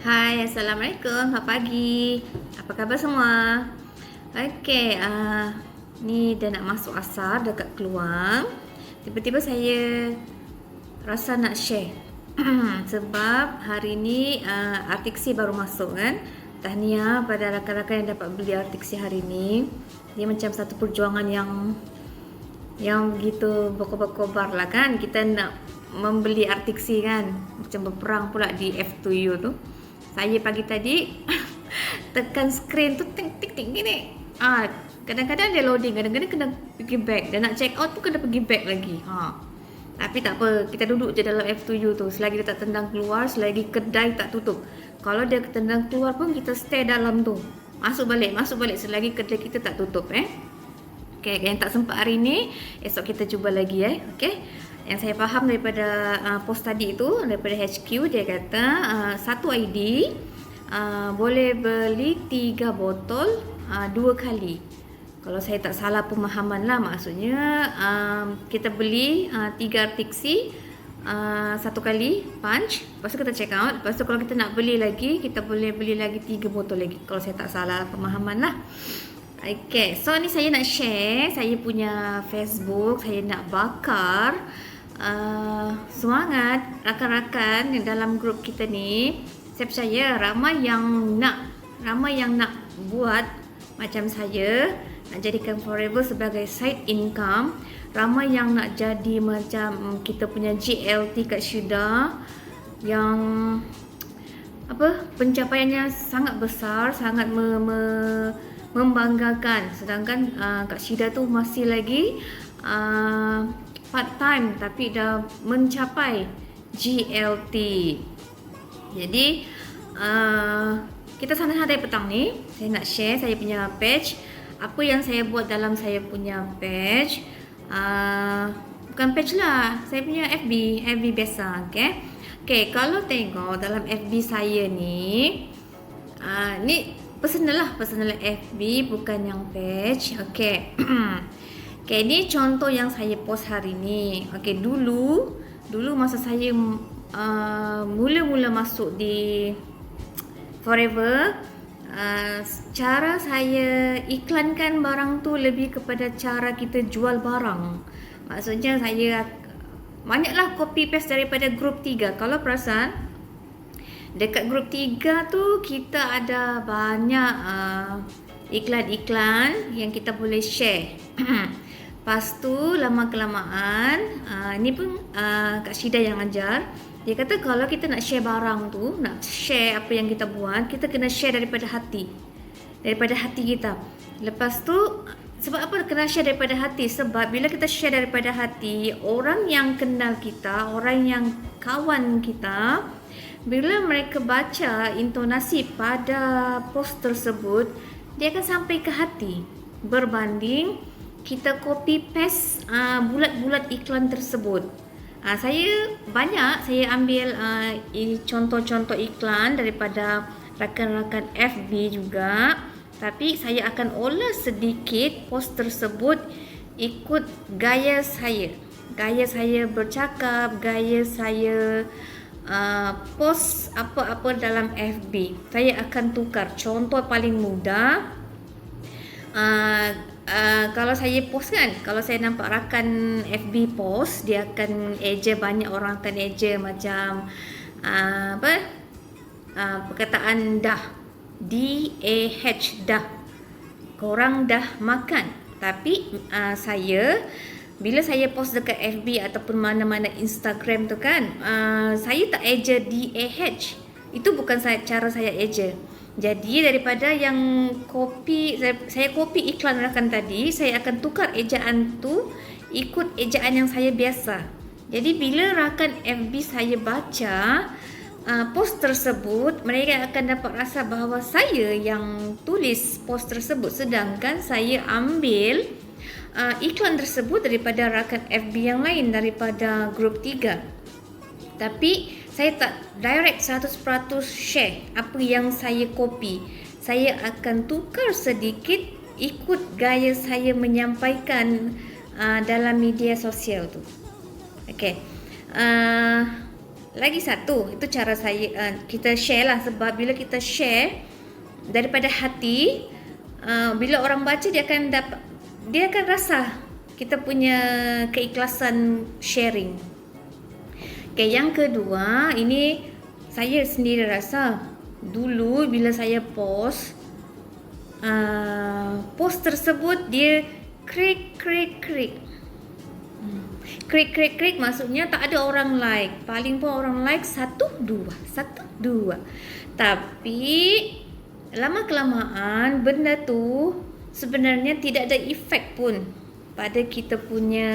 Hai, Assalamualaikum. Selamat pagi. Apa khabar semua? Okey, ni dah nak masuk asar dekat keluar. Tiba-tiba saya rasa nak share. Sebab hari ni Artiksi baru masuk kan. Tahniah pada rakan-rakan yang dapat beli Artiksi hari ni. Dia macam satu perjuangan yang begitu berkobar-kobar lah kan. Kita nak membeli Artiksi kan. Macam berperang pula di F2U tu. Saya pagi tadi tekan skrin tu ting ting ting gini. Kadang-kadang dia loading, kadang-kadang kena pergi back. Dan nak check out pun kena pergi back lagi. Tapi tak apa, kita duduk je dalam F2U tu. Selagi dia tak tendang keluar, selagi kedai tak tutup. Kalau dia tendang keluar pun kita stay dalam tu. Masuk balik selagi kedai kita tak tutup Okay, yang tak sempat hari ni, esok kita cuba lagi Okay. Yang saya faham daripada post tadi tu, daripada HQ, dia kata satu ID boleh beli 3 botol 2 kali. Kalau saya tak salah pemahaman lah, maksudnya kita beli 3 Artiksi satu kali punch, lepas tu kita check out. Lepas tu kalau kita nak beli lagi, kita boleh beli lagi 3 botol lagi. Kalau saya tak salah pemahaman lah. Okay, so ni saya nak share saya punya Facebook. Saya nak bakar semangat rakan-rakan dalam grup kita ni. Saya percaya ramai yang nak buat macam saya, nak jadikan Forever sebagai side income. Ramai yang nak jadi macam kita punya GLT kat Syida, yang pencapaiannya sangat besar, sangat membanggakan. Sedangkan Kak Syida tu masih lagi part time tapi dah mencapai GLT. Jadi kita santai-santai petang ni, saya nak share saya punya page. Apa yang saya buat dalam saya punya page, bukan page lah, saya punya FB biasa. Okay, kalau tengok dalam FB saya ni, ni personal FB, bukan yang page. Okay. Okay, ni contoh yang saya post hari ni. Okay, dulu masa saya mula-mula masuk di Forever, cara saya iklankan barang tu lebih kepada cara kita jual barang. Maksudnya saya banyaklah copy paste daripada grup 3. Kalau perasan, dekat grup 3 tu kita ada banyak iklan-iklan yang kita boleh share. Lepas tu lama-kelamaan, ni pun Kak Syida yang ajar. Dia kata kalau kita nak share barang tu, nak share apa yang kita buat, kita kena share daripada hati. Daripada hati kita. Lepas tu, sebab apa kena share daripada hati? Sebab bila kita share daripada hati, orang yang kenal kita, orang yang kawan kita, bila mereka baca intonasi pada post tersebut, dia akan sampai ke hati. Berbanding kita copy paste bulat-bulat iklan tersebut. Saya ambil contoh-contoh iklan daripada rakan-rakan FB juga, tapi saya akan olah sedikit post tersebut ikut gaya saya bercakap, gaya saya post apa-apa dalam FB. Saya akan tukar. Contoh paling mudah, kalau saya post kan, kalau saya nampak rakan FB post, dia akan eja, banyak orang akan eja macam perkataan dah, DAH, dah, korang dah makan. Tapi bila saya post dekat FB ataupun mana-mana Instagram tu kan, saya tak eja DAH. Itu bukan cara saya eja. Jadi daripada yang saya copy iklan rakan tadi, saya akan tukar ejaan tu ikut ejaan yang saya biasa. Jadi bila rakan FB saya baca post tersebut, mereka akan dapat rasa bahawa saya yang tulis post tersebut, sedangkan saya ambil iklan tersebut daripada rakan FB yang lain, daripada grup 3. Tapi saya tak direct 100% share apa yang saya copy. Saya akan tukar sedikit ikut gaya saya menyampaikan dalam media sosial tu. Okay. Lagi satu, itu cara saya kita share lah, sebab bila kita share daripada hati, bila orang baca dia akan rasa kita punya keikhlasan sharing. Okay, yang kedua, ini saya sendiri rasa dulu bila saya post tersebut dia krik. Krik maksudnya tak ada orang like. Paling pun orang like 1, 2. Tapi lama kelamaan benda tu sebenarnya tidak ada efek pun pada kita punya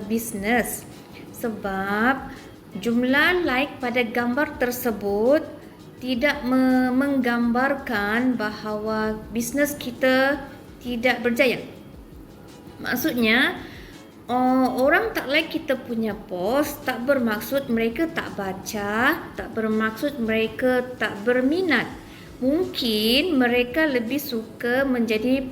bisnes, sebab jumlah like pada gambar tersebut tidak menggambarkan bahawa bisnes kita tidak berjaya. Maksudnya orang tak like kita punya post tak bermaksud mereka tak baca, tak bermaksud mereka tak berminat. Mungkin mereka lebih suka menjadi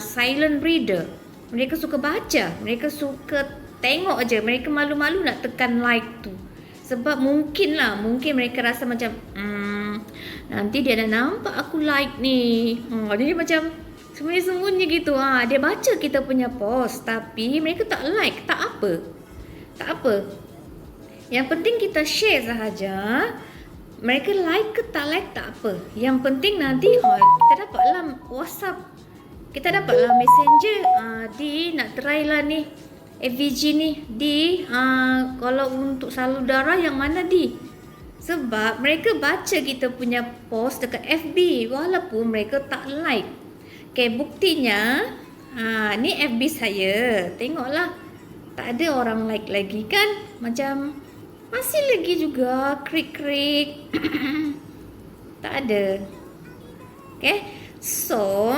silent reader. Mereka suka baca, mereka suka tengok aja. Mereka malu-malu nak tekan like tu. Sebab mungkin mereka rasa macam nanti dia dah nampak aku like ni. Dia macam sembunyi-sembunyi gitu. Dia baca kita punya post tapi mereka tak like. Tak apa. Yang penting kita share sahaja. Mereka like ke tak like tak apa. Yang penting nanti kita dapatlah WhatsApp, kita dapatlah Messenger. Nak try lah ni FVG ni. Kalau untuk salur darah yang mana sebab mereka baca kita punya post dekat FB walaupun mereka tak like. Okay, buktinya ni FB saya. Tengoklah, tak ada orang like lagi kan. Macam masih lagi juga krik. Tak ada. Okay, so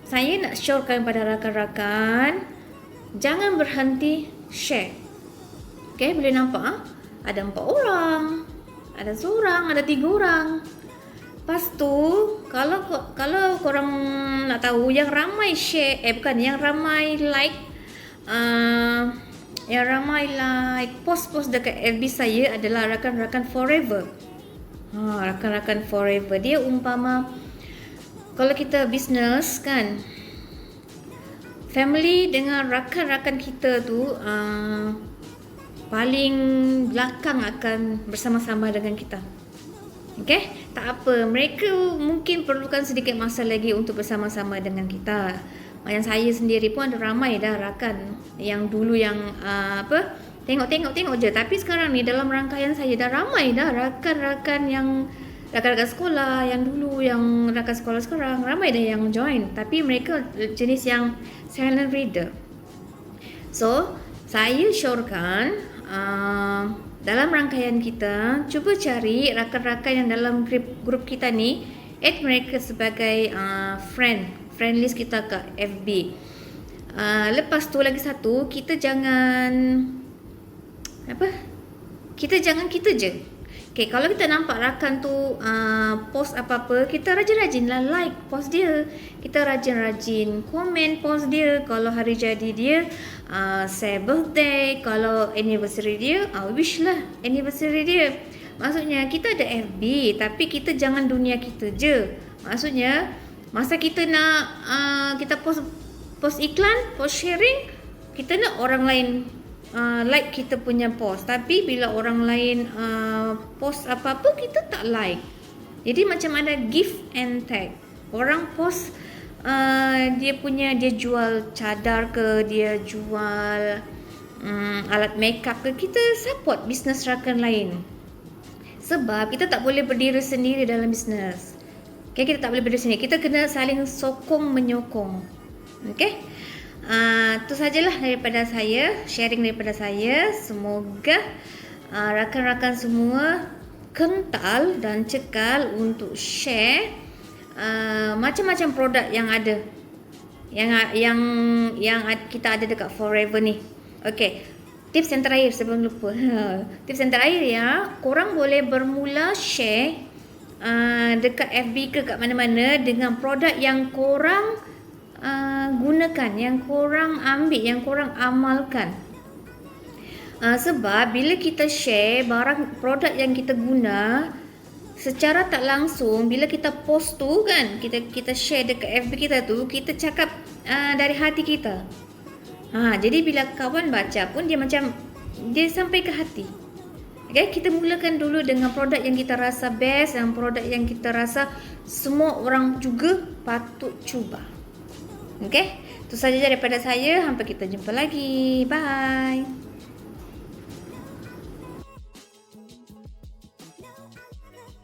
saya nak syorkan pada rakan-rakan, jangan berhenti share. Okay, boleh nampak ada 4 orang, ada seorang, ada 3 orang. Lepas tu kalau korang nak tahu yang ramai share, yang ramai like post-post dekat FB saya adalah rakan-rakan forever. Rakan-rakan forever. Dia umpama kalau kita bisnes kan, family dengan rakan-rakan kita tu paling belakang akan bersama-sama dengan kita. Okay? Tak apa. Mereka mungkin perlukan sedikit masa lagi untuk bersama-sama dengan kita. Yang saya sendiri pun ada ramai dah rakan yang dulu yang tengok je. Tapi sekarang ni dalam rangkaian saya dah ramai dah rakan-rakan sekolah yang dulu, yang rakan sekolah sekarang ramai dah yang join. Tapi mereka jenis yang silent reader. So, saya syorkan dalam rangkaian kita, cuba cari rakan-rakan yang dalam grup kita ni, add mereka sebagai friend list kita kat FB. Lepas tu lagi satu, kita jangan kita je. Okay, kalau kita nampak rakan tu post apa-apa, kita rajin-rajin lah like post dia. Kita rajin-rajin komen post dia. Kalau hari jadi dia, say birthday. Kalau anniversary dia, wish lah anniversary dia. Maksudnya kita ada FB, tapi kita jangan dunia kita je. Maksudnya masa kita nak kita post iklan, post sharing, kita nak orang lain like kita punya post. Tapi bila orang lain post apa-apa, kita tak like. Jadi macam ada give and take. Orang post dia jual cadar ke, dia jual alat makeup ke, kita support bisnes rakan lain. Sebab kita tak boleh berdiri sendiri dalam bisnes. Okay, kita tak boleh berdiri sendiri. Kita kena saling sokong menyokong. Okay, itu sajalah daripada saya, sharing daripada saya. Semoga rakan-rakan semua kental dan cekal untuk share macam-macam produk yang ada, yang kita ada dekat Forever ni. Okay, tips yang terakhir sebelum lupa. Tips yang terakhir ya, korang boleh bermula share dekat FB ke kat mana-mana dengan produk yang korang gunakan, yang korang ambil, yang korang amalkan. Sebab bila kita share barang produk yang kita guna secara tak langsung, bila kita post tu kan, kita share dekat FB kita tu, kita cakap dari hati kita. Jadi bila kawan baca pun dia macam dia sampai ke hati. Okay, kita mulakan dulu dengan produk yang kita rasa best, dan produk yang kita rasa semua orang juga patut cuba. Okay, itu sahaja daripada saya. Sampai kita jumpa lagi. Bye.